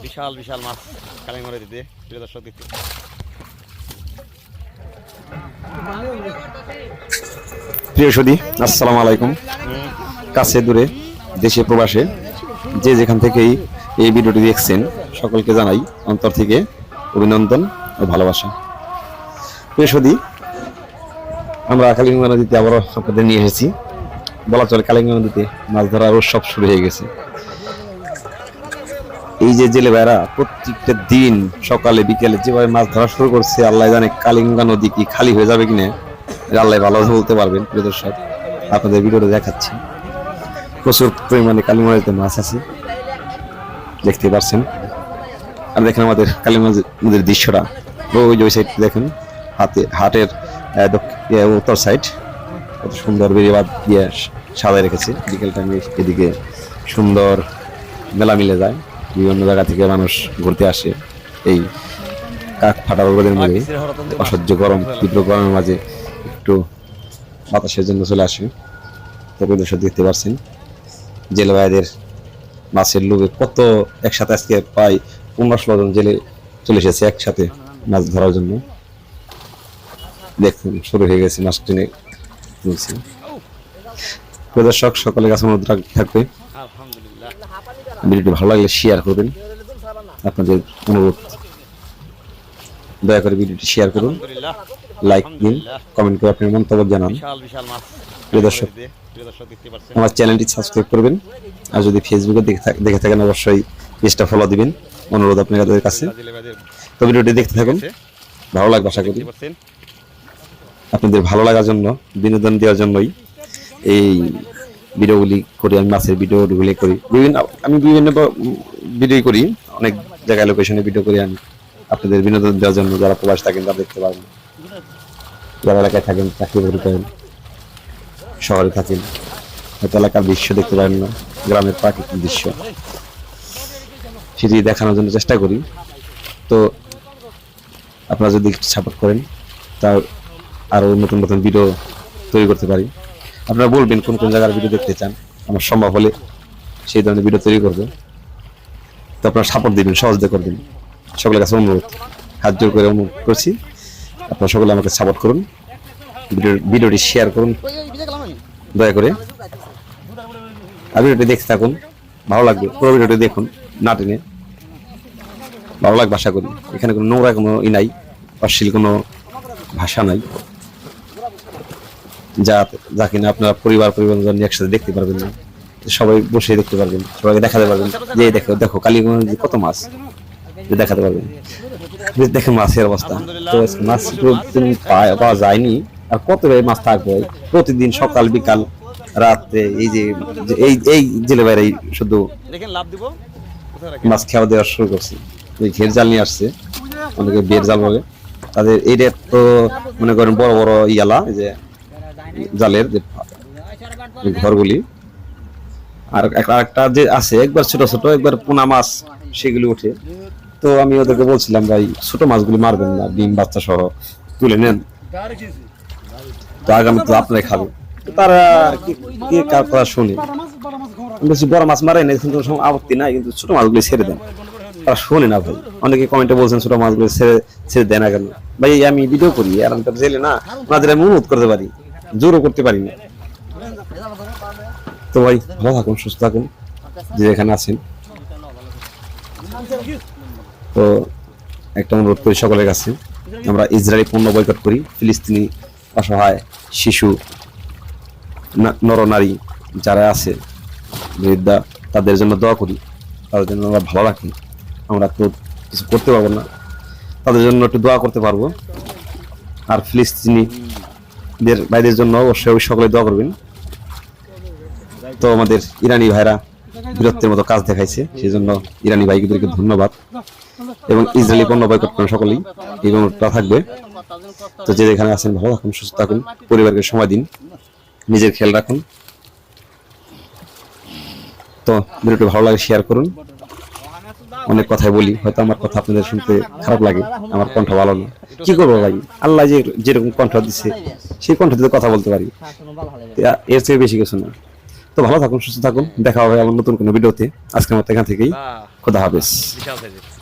বিশাল বিশাল মাছ calamari দিতে প্রিয় দর্শক দেখতে। প্রিয় সুধী, আসসালামু আলাইকুম। কাছে দূরে দেশে প্রবাসে যে যেখান থেকেই এই ভিডিওটি দেখছেন সকলকে জানাই অন্তর থেকে অভিনন্দন ও ভালোবাসা। প্রিয় সুধী, আমরা কালিঙ্গা নদীতে আবারও আপনাদের নিয়ে এসেছি। বলা চলে কালিঙ্গা নদীতে মাছ ধরার উৎসব শুরু হয়ে গেছে। এই যে জেলে ভাইরা প্রত্যেকটা দিন সকালে বিকেলে যেভাবে মাছ ধরা শুরু করছে, আল্লাহ জানে কালিঙ্গা নদী কি খালি হয়ে যাবে কিনা, আল্লাহ ভালো বলতে পারবেন। প্রিয় দর্শক, আপনাদের ভিডিওটা দেখাচ্ছি। প্রচুর পরিমাণে কালিঙ্গা নদীতে মাছ আছে, দেখতে পাচ্ছেন। আর দেখেন আমাদের কালিঙ্গা নদীর দৃশ্যটা, ওই যে ওই সাইড দেখেন, হাটের উত্তর সাইড কত সুন্দর বেরিবাদ দিয়ে সাজায় রেখেছে। বিকেল টাইমে এদিকে সুন্দর মেলা মিলে যায়, বিভিন্ন জায়গা থেকে মানুষ ঘুরতে আসে। এই কাক ফাটা রোদের মাঝে, অসহ্য গরম, তীব্র গরমের মাঝে একটু বাতাসের জন্য চলে আসে। তবে দর্শক দেখতে পাচ্ছেন জেলে ভাইদের মাছের লোভে কত একসাথে আজকে প্রায় 15-16 জন জেলে চলে এসেছে একসাথে মাছ ধরার জন্য। দেখুন শুরু হয়ে গেছে মাছ টেনে তুলছে। দর্শক সকলের কাছে অনুরোধ থাকবে, ভিডিওটি ভালো লাগলে শেয়ার করবেন। আপনাদের অনুরোধ, দয়া করে ভিডিওটি শেয়ার করুন, লাইক দিন, কমেন্ট করে আপনার মন্তব্য জানান। প্রিয় দর্শক, আমার চ্যানেলটি সাবস্ক্রাইব করবেন। আর যদি ফেসবুকে দেখে থাকেন অবশ্যই পেজটা ফলো দিবেন, অনুরোধ আপনাদের কাছে। তো ভিডিওটি দেখতে থাকুন, ভালো লাগবে আশা করি। আপনাদের ভালো লাগার জন্য, বিনোদন দেওয়ার জন্যই এই ভিডিওগুলি করি। আমি মাছের ভিডিওগুলি করি, আমি বিভিন্ন ভিডিও করি, অনেক জায়গায় লোকেশনে ভিডিও করি আমি আপনাদের বিনোদন দেওয়ার জন্য। যারা প্রবাস থাকেন তারা দেখতে পারবেন, যারা এলাকায় থাকেন, চাকরি বাকরি করেন, শহরে থাকেন, হয়তো এলাকার দৃশ্য দেখতে পারেন না, গ্রামের প্রাকৃতিক দৃশ্য সেটি দেখানোর জন্য চেষ্টা করি। তো আপনারা যদি সাপোর্ট করেন, তার আরো নতুন নতুন ভিডিও তৈরি করতে পারি। আপনারা বলবেন কোন কোন জায়গার ভিডিও দেখতে চান, আমার সম্ভব হলে সেই ধরনের ভিডিও তৈরি করবো। তো আপনারা সাপোর্ট দিবেন, সহযোগিতা করবেন। সকলের কাছে অনুরোধ, হাত জোর করে অনুরোধ করছি, আপনারা সকলে আমাকে সাপোর্ট করুন, ভিডিওটি শেয়ার করুন দয়া করে। আর ভিডিওটি দেখতে থাকুন, ভালো লাগবে। পুরো ভিডিওটি দেখুন, না টেনে, ভালো লাগবে আশা করি। এখানে কোনো নোংরা কোনো নাই, অশ্লীল কোনো ভাষা নাই, যা কিনা আপনারা পরিবার নিয়ে একসাথে দেখতে পারবেন না। সবাই বসে দেখতে পারবেন, সবাইকে দেখাতে পারবেন যে দেখো কালীগঞ্জ কত মাছ দেখাতে পারবেন। দেখেন মাছের অবস্থা, তো মাছ পাওয়া যায়নি, আর কত মাছ থাকবে প্রতিদিন সকাল বিকাল রাতে। এই যে এই জেলে বাইরে শুধু মাছ খাওয়া দেওয়া শুরু করছে। এই ঘের জাল নিয়ে আসছে, অনেকে বের জাল বলে তাদের। এইটা তো মনে করেন বড় বড় ইয়ালা, যে জালের যে ঘরগুলি। আর একটা যে আছে একবার ছোট ছোট, একবার পোনা মাছ, সেগুলি উঠে। তো আমি ওদেরকে বলছিলাম, ভাই ছোট মাছগুলি মারবেন না, ডিম বাচ্চা সহ তুলে নেন, তো আগামী তো আপনারাই খাবেন। তারা কে কার কথা শুনে, বেশি বড় মাছ মারে না, কিন্তু আপত্তি নাই, কিন্তু ছোট মাছগুলি ছেড়ে দেন। তারা শোনে না ভাই। অনেকে কমেন্টে বলছেন ছোট মাছগুলো ছেড়ে দেয় না কেন। ভাই আমি ভিডিও করি, আর আমি তো জেলে না, ওনাদের আমি অনুরোধ করতে পারি, জোরও করতে পারি না। তো ভাই ভালো থাকুন, সুস্থ থাকুন, যে এখানে আছেন। তো একটা অনুরোধ করি সকলের কাছে, আমরা ইসরায়েলি পণ্য বয়কট করি। ফিলিস্তিনি অসহায় শিশু, নরনারী যারা আছে, বৃদ্ধা, তাদের জন্য দোয়া করি, তাদের জন্য আমরা ভালো রাখি। আমরা তো কিছু করতে পারবো না, তাদের জন্য একটু দোয়া করতে পারবো। আর ফিলিস্তিনিদের ভাইদের জন্য অবশ্যই সকলে দোয়া করবেন। তো আমাদের ইরানি ভাইরা বীরত্বের মতো কাজ দেখাইছে, সেই জন্য ইরানি ভাইদেরকে ধন্যবাদ। এবং ইসরায়েলি পণ্য বয়কট করেন সকলেই, এই অনুরোধটা থাকবে। তো যে যেখানে আছেন ভালো থাকুন, সুস্থ থাকুন, পরিবারকে সময় দিন, নিজের খেয়াল রাখুন। তো ভিডিওটি ভালো লাগে শেয়ার করুন। অনেক কথাই বলি, হয়তো আমার কথা আপনাদের শুনতে খারাপ লাগে, আমার কণ্ঠ ভালো না, কি করবো ভাই, আল্লাহ যেরকম কণ্ঠ দিচ্ছে সেই কণ্ঠ দিয়ে কথা বলতে পারি, এর চেয়ে বেশি কিছু না। তো ভালো থাকুন, সুস্থ থাকুন, দেখা হবে আমার নতুন কোনো ভিডিওতে। আজকের মতো এখান থেকেই বাহ, খোদা হাফেজ। বিশাল সাইজের।